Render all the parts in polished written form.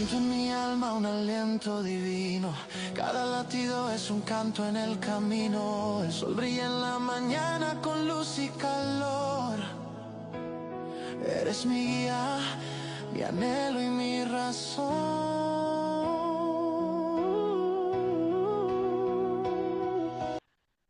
Siento en mi alma un aliento divino, cada latido es un canto en el camino. El sol brilla en la mañana con luz y calor. Eres mi guía, mi anhelo y mi razón.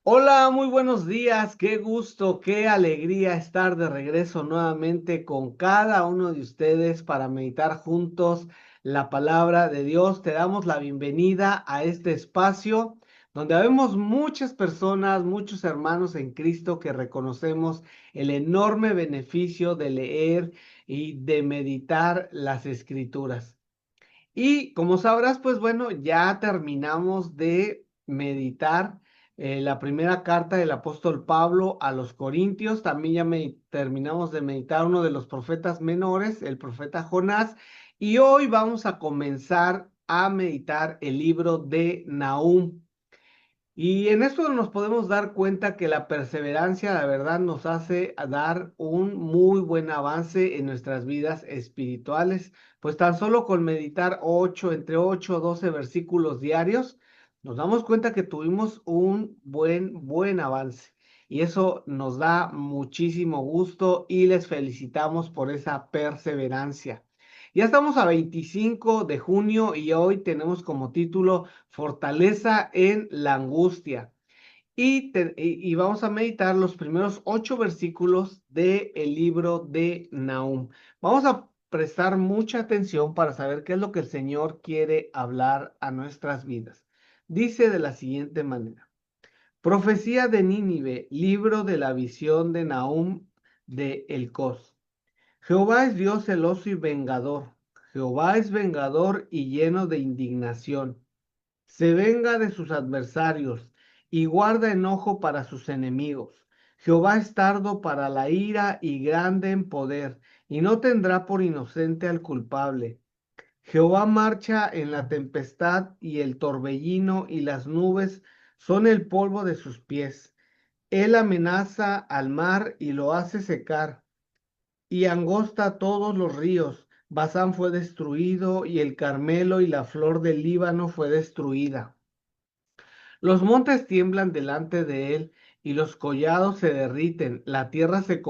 Hola, muy buenos días, qué gusto, qué alegría estar de regreso nuevamente con cada uno de ustedes para meditar juntos la palabra de Dios. Te damos la bienvenida a este espacio donde vemos muchas personas, muchos hermanos en Cristo que reconocemos el enorme beneficio de leer y de meditar las Escrituras. Y como sabrás, pues bueno, ya terminamos de meditar la primera carta del apóstol Pablo a los Corintios. También ya terminamos de meditar uno de los profetas menores, el profeta Jonás. Y hoy vamos a comenzar a meditar el libro de Nahum. Y en esto nos podemos dar cuenta que la perseverancia, la verdad, nos hace dar un muy buen avance en nuestras vidas espirituales, pues tan solo con meditar entre 8 o 12 versículos diarios, nos damos cuenta que tuvimos un buen avance. Y eso nos da muchísimo gusto y les felicitamos por esa perseverancia. Ya estamos a 25 de junio y hoy tenemos como título Fortaleza en la angustia. Y vamos a meditar los primeros 8 versículos del libro de Nahum. Vamos a prestar mucha atención para saber qué es lo que el Señor quiere hablar a nuestras vidas. Dice de la siguiente manera: Profecía de Nínive, libro de la visión de Nahum de Elcos. Jehová es Dios celoso y vengador. Jehová es vengador y lleno de indignación. Se venga de sus adversarios y guarda enojo para sus enemigos. Jehová es tardo para la ira y grande en poder, y no tendrá por inocente al culpable. Jehová marcha en la tempestad y el torbellino y las nubes son el polvo de sus pies. Él amenaza al mar y lo hace secar y angosta todos los ríos. Basán fue destruido y el Carmelo y la flor del Líbano fue destruida. Los montes tiemblan delante de él y los collados se derriten. La tierra se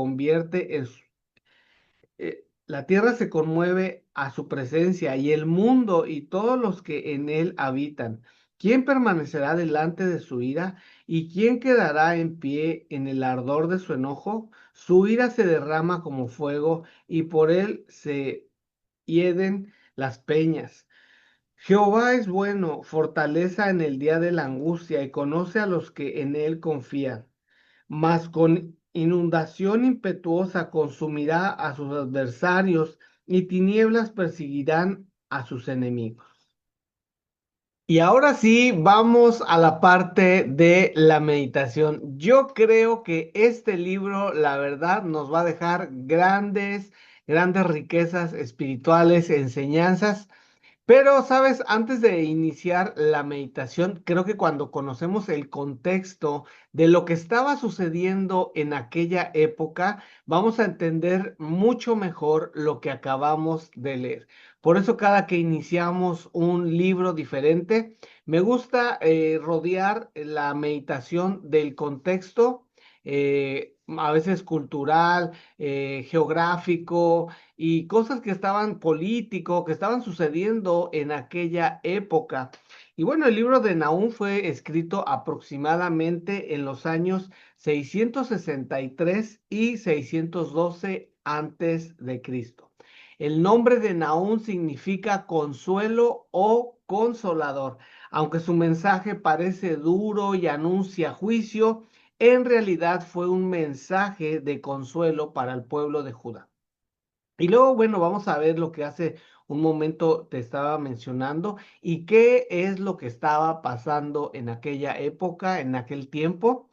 conmueve a su presencia y el mundo y todos los que en él habitan. ¿Quién permanecerá delante de su ira y quién quedará en pie en el ardor de su enojo? Su ira se derrama como fuego y por él se hieden las peñas. Jehová es bueno, fortaleza en el día de la angustia y conoce a los que en él confían. Mas con inundación impetuosa consumirá a sus adversarios y tinieblas perseguirán a sus enemigos. Y ahora sí, vamos a la parte de la meditación. Yo creo que este libro, la verdad, nos va a dejar grandes riquezas espirituales, enseñanzas. Pero, sabes, antes de iniciar la meditación, creo que cuando conocemos el contexto de lo que estaba sucediendo en aquella época, vamos a entender mucho mejor lo que acabamos de leer. Por eso, cada que iniciamos un libro diferente, me gusta rodear la meditación del contexto, a veces cultural, geográfico y cosas que estaban político, que estaban sucediendo en aquella época. Y bueno, el libro de Nahum fue escrito aproximadamente en los años 663 y 612 antes de Cristo. El nombre de Nahum significa consuelo o consolador. Aunque su mensaje parece duro y anuncia juicio, en realidad fue un mensaje de consuelo para el pueblo de Judá. Y luego, bueno, vamos a ver lo que hace un momento te estaba mencionando y qué es lo que estaba pasando en aquella época, en aquel tiempo.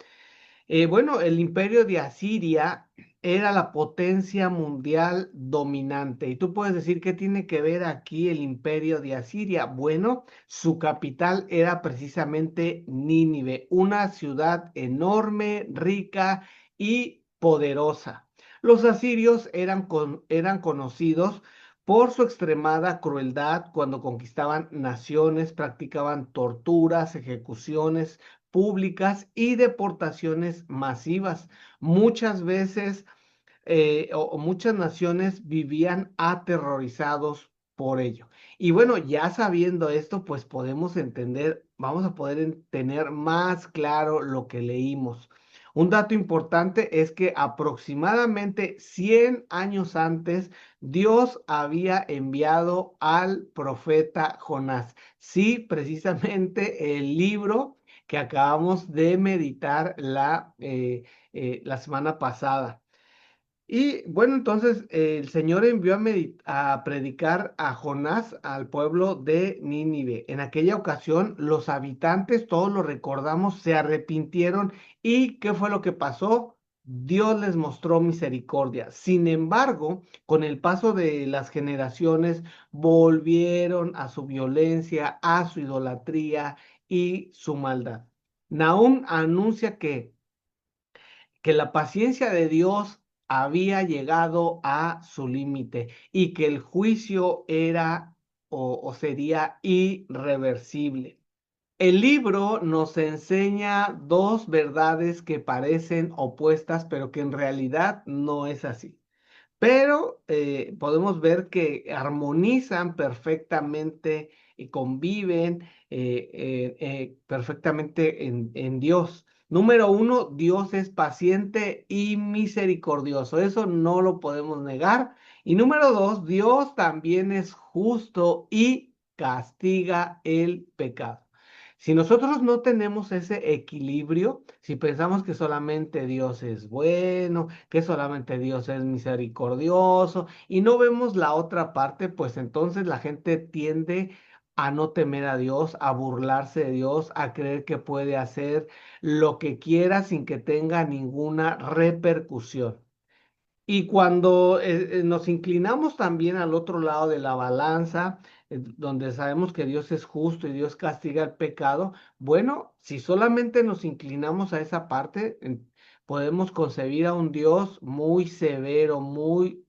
Bueno, el imperio de Asiria era la potencia mundial dominante. Y tú puedes decir, ¿qué tiene que ver aquí el imperio de Asiria? Bueno, su capital era precisamente Nínive, una ciudad enorme, rica y poderosa. Los asirios eran conocidos por su extremada crueldad cuando conquistaban naciones, practicaban torturas, ejecuciones públicas y deportaciones masivas. Muchas veces o muchas naciones vivían aterrorizados por ello. Y bueno, ya sabiendo esto, pues podemos entender, vamos a poder tener más claro lo que leímos. Un dato importante es que aproximadamente 100 años antes, Dios había enviado al profeta Jonás. Sí, precisamente el libro que acabamos de meditar la semana pasada. Y bueno, entonces el Señor envió a predicar a Jonás al pueblo de Nínive. En aquella ocasión, los habitantes, todos lo recordamos, se arrepintieron. ¿Y qué fue lo que pasó? Dios les mostró misericordia. Sin embargo, con el paso de las generaciones, volvieron a su violencia, a su idolatría y su maldad. Nahum anuncia que la paciencia de Dios había llegado a su límite y que el juicio era o sería irreversible. El libro nos enseña dos verdades que parecen opuestas, pero que en realidad no es así, pero podemos ver que armonizan perfectamente y conviven perfectamente en Dios. Número uno, Dios es paciente y misericordioso. Eso no lo podemos negar. Y número dos, Dios también es justo y castiga el pecado. Si nosotros no tenemos ese equilibrio, si pensamos que solamente Dios es bueno, que solamente Dios es misericordioso y no vemos la otra parte, pues entonces la gente tiende a no temer a Dios, a burlarse de Dios, a creer que puede hacer lo que quiera sin que tenga ninguna repercusión. Y cuando nos inclinamos también al otro lado de la balanza, donde sabemos que Dios es justo y Dios castiga el pecado, bueno, si solamente nos inclinamos a esa parte, podemos concebir a un Dios muy severo, muy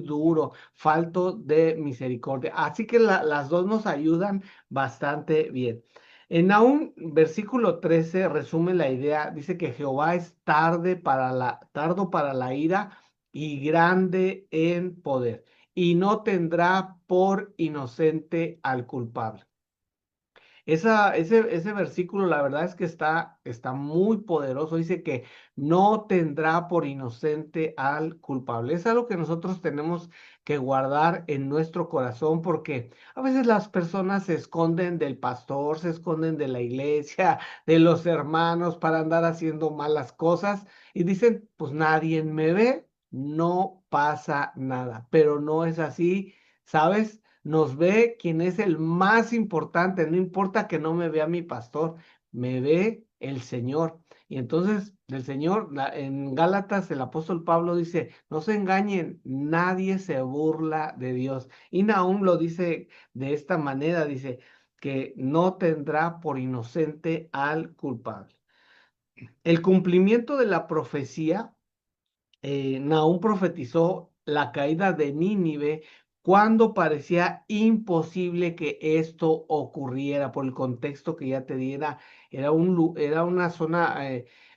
duro, falto de misericordia. Así que las dos nos ayudan bastante bien. En Nahum, versículo 13, resume la idea, dice que Jehová es tardo para la ira y grande en poder, y no tendrá por inocente al culpable. Ese versículo, la verdad es que está muy poderoso. Dice que no tendrá por inocente al culpable. Es algo que nosotros tenemos que guardar en nuestro corazón porque a veces las personas se esconden del pastor, se esconden de la iglesia, de los hermanos para andar haciendo malas cosas y dicen, pues nadie me ve, no pasa nada. Pero no es así, ¿sabes? Nos ve quien es el más importante, no importa que no me vea mi pastor, me ve el Señor. Y entonces el Señor, en Gálatas, el apóstol Pablo dice, no se engañen, nadie se burla de Dios. Y Nahum lo dice de esta manera, dice que no tendrá por inocente al culpable. El cumplimiento de la profecía, Nahum profetizó la caída de Nínive cuando parecía imposible que esto ocurriera por el contexto que ya te diera. Era una zona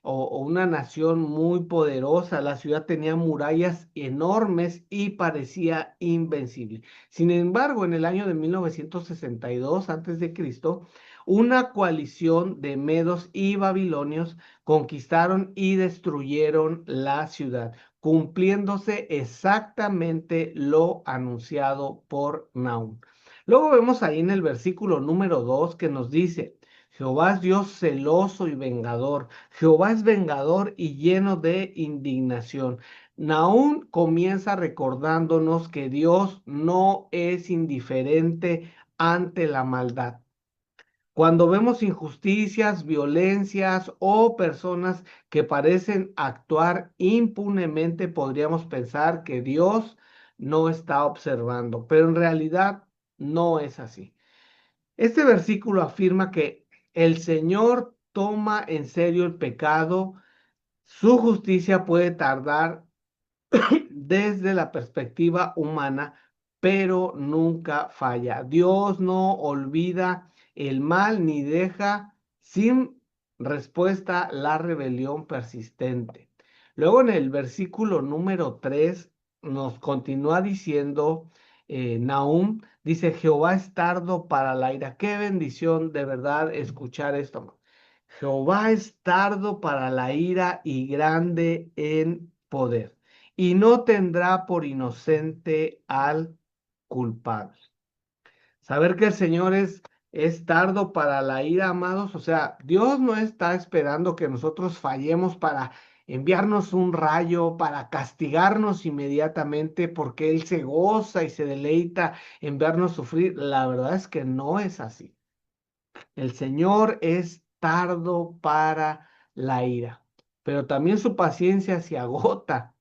o una nación muy poderosa. La ciudad tenía murallas enormes y parecía invencible. Sin embargo, en el año de 1962 antes de Cristo, una coalición de medos y babilonios conquistaron y destruyeron la ciudad, cumpliéndose exactamente lo anunciado por Nahum. Luego vemos ahí en el versículo número 2 que nos dice, Jehová es Dios celoso y vengador, Jehová es vengador y lleno de indignación. Nahum comienza recordándonos que Dios no es indiferente ante la maldad. Cuando vemos injusticias, violencias o personas que parecen actuar impunemente, podríamos pensar que Dios no está observando, pero en realidad no es así. Este versículo afirma que el Señor toma en serio el pecado, su justicia puede tardar desde la perspectiva humana, pero nunca falla. Dios no olvida el mal ni deja sin respuesta la rebelión persistente. Luego en el versículo número 3 nos continúa diciendo Nahum, dice, Jehová es tardo para la ira. Qué bendición de verdad escuchar esto. Jehová es tardo para la ira y grande en poder, y no tendrá por inocente al culpable. Saber que el Señor es tardo para la ira, amados. O sea, Dios no está esperando que nosotros fallemos para enviarnos un rayo, para castigarnos inmediatamente, porque Él se goza y se deleita en vernos sufrir. La verdad es que no es así. El Señor es tardo para la ira, pero también su paciencia se agota.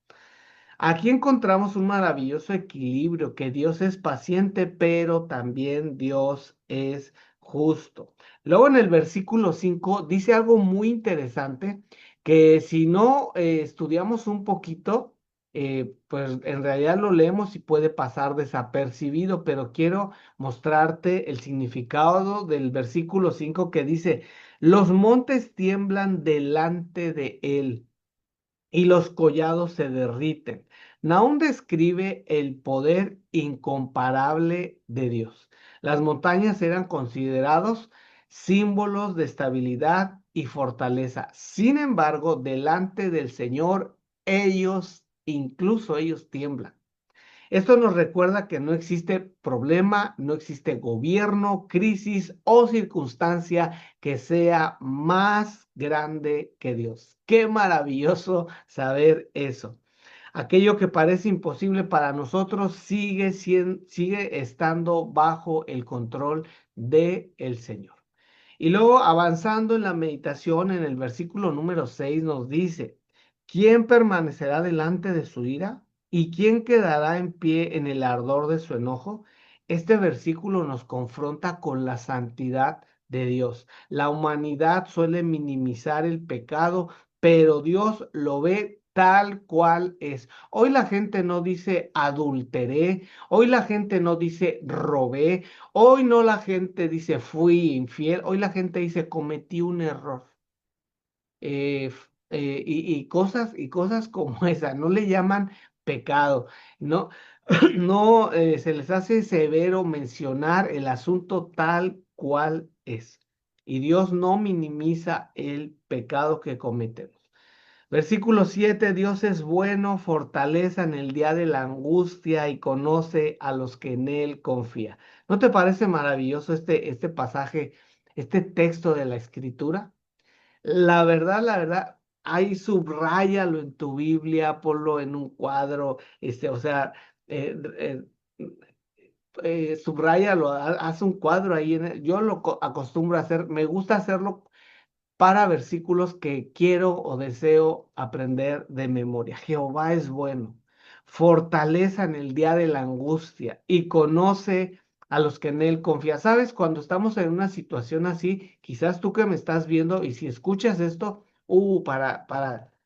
Aquí encontramos un maravilloso equilibrio, que Dios es paciente, pero también Dios es justo. Luego en el versículo 5 dice algo muy interesante, que si no estudiamos un poquito, pues en realidad lo leemos y puede pasar desapercibido, pero quiero mostrarte el significado del versículo 5 que dice, los montes tiemblan delante de él y los collados se derriten. Nahum describe el poder incomparable de Dios. Las montañas eran considerados símbolos de estabilidad y fortaleza. Sin embargo, delante del Señor, incluso ellos tiemblan. Esto nos recuerda que no existe problema, no existe gobierno, crisis o circunstancia que sea más grande que Dios. Qué maravilloso saber eso. Aquello que parece imposible para nosotros sigue estando bajo el control del Señor. Y luego avanzando en la meditación, en el versículo número 6 nos dice, ¿quién permanecerá delante de su ira? ¿Y quién quedará en pie en el ardor de su enojo? Este versículo nos confronta con la santidad de Dios. La humanidad suele minimizar el pecado, pero Dios lo ve tal cual es. Hoy la gente no dice adulteré, hoy la gente no dice robé, hoy no la gente dice fui infiel, hoy la gente dice cometí un error. Y cosas como esa, no le llaman pecado, no, no se les hace severo mencionar el asunto tal cual es. Y Dios no minimiza el pecado que cometemos. Versículo 7, Dios es bueno, fortaleza en el día de la angustia y conoce a los que en Él confía. ¿No te parece maravilloso este pasaje, este texto de la Escritura? La verdad, ahí subráyalo en tu Biblia, ponlo en un cuadro, o sea, eh, eh, subráyalo, haz un cuadro ahí. Yo acostumbro a hacer, me gusta hacerlo para versículos que quiero o deseo aprender de memoria. Jehová es bueno, fortaleza en el día de la angustia y conoce a los que en él confían. ¿Sabes? Cuando estamos en una situación así, quizás tú que me estás viendo y si escuchas esto,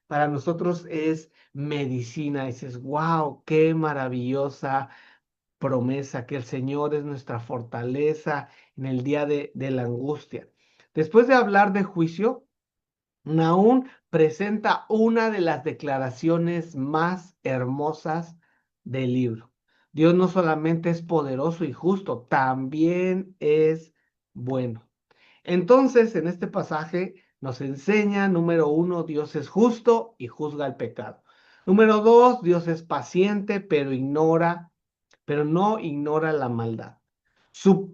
para nosotros es medicina. Dices, wow, qué maravillosa promesa, que el Señor es nuestra fortaleza en el día de la angustia. Después de hablar de juicio, Nahum presenta una de las declaraciones más hermosas del libro. Dios no solamente es poderoso y justo, también es bueno. Entonces, en este pasaje nos enseña, número uno, Dios es justo y juzga el pecado. Número dos, Dios es paciente, pero no ignora la maldad.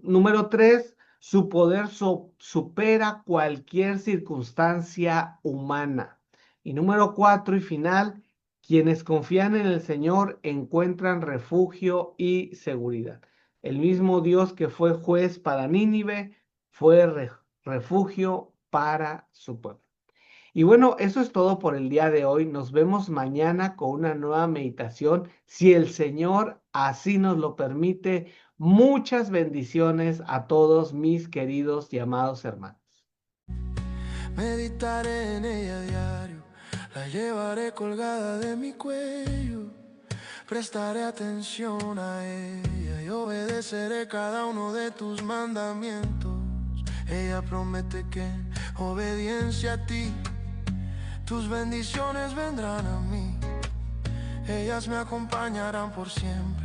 Número tres, su poder supera cualquier circunstancia humana. Y número cuatro y final, quienes confían en el Señor encuentran refugio y seguridad. El mismo Dios que fue juez para Nínive fue refugio para su pueblo. Y bueno, eso es todo por el día de hoy. Nos vemos mañana con una nueva meditación. Si el Señor así nos lo permite, muchas bendiciones a todos mis queridos y amados hermanos. Meditaré en ella a diario, la llevaré colgada de mi cuello. prestaré atención a ella y obedeceré cada uno de tus mandamientos. Ella promete que en obediencia a ti, tus bendiciones vendrán a mí. Ellas me acompañarán por siempre.